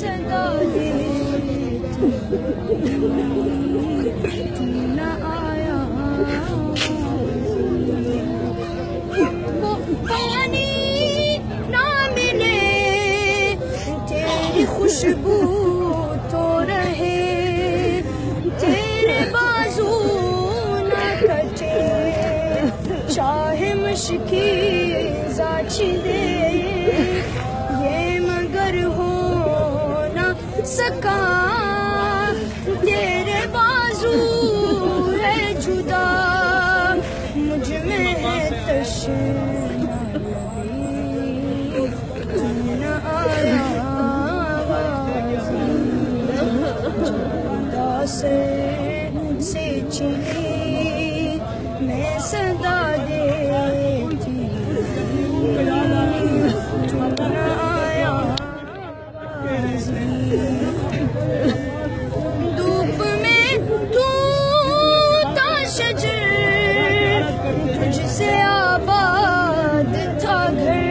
صدا دیتی تو نہ آیا، وہ پانی نہ ملے تیری خوشبو تو رہے، تیرے بازو نہ کٹے، چاہے مشکی زاچی دے یہ مگر ہو نہ سکا، تیرے بازو ہے جدا، مجھ میں ہے تشنا لبی، تو نہ آیا جدا سے چلی میں صدا دیتی، تو نہ آیا دھوپ میں تو تا شجر، تجھ سے آباد تھا گھر،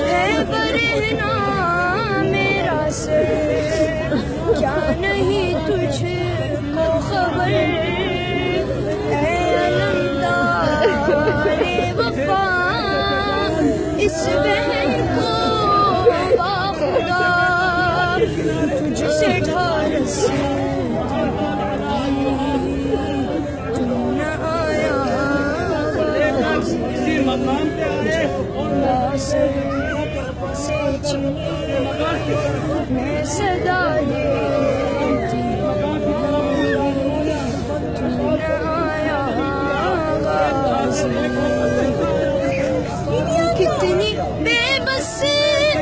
ہے برہنا میرا سر، کیا نہیں تجھ کو خبر، اے علمدار وفا اس بہن کو باخدا، تجھ سے ڈھارس تو نہ آیا، سے چلی میں صدا دیتی، تو نہ آیا، کتنی بے بس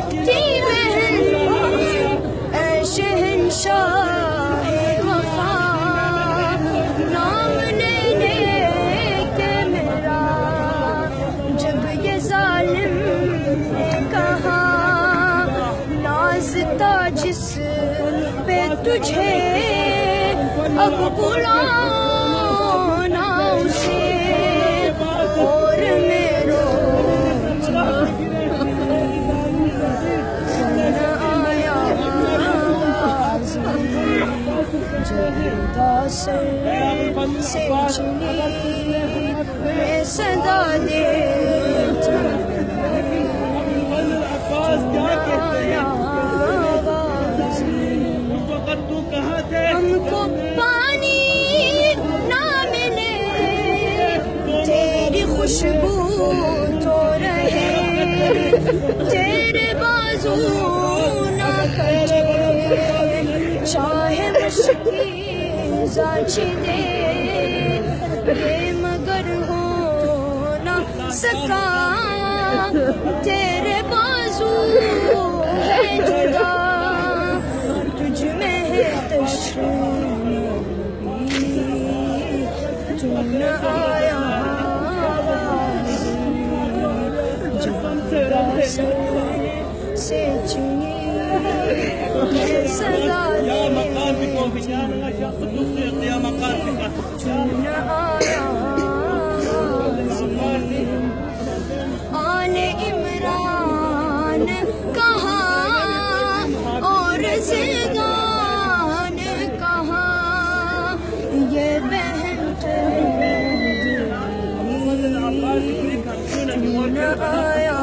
تھی بہن اے شہنشاہ وفا، نام لینے کے میرا جب یہ ظالم نے کہا، نازتا جس پہ تجھے اب بلاؤ نہ اسے، اور میں روتی نہ آیا جدا سے چلی میں صدا دیتی، ہم کو پانی نہ ملے تیری خوشبو تو رہے، تیرے بازو نہ کٹے، چاہے مشکی زاچی دے یہ مگر ہو نہ سکا، تیرے بازو ہے جدا، تجھ میں ہے تشنا لبی، تو نہ آیا جدا سے چلی میں صدا دیتی، تو نہ آیا آل عمران کہاں اور زندان کہاں، یہ بہن تو نہ آیا،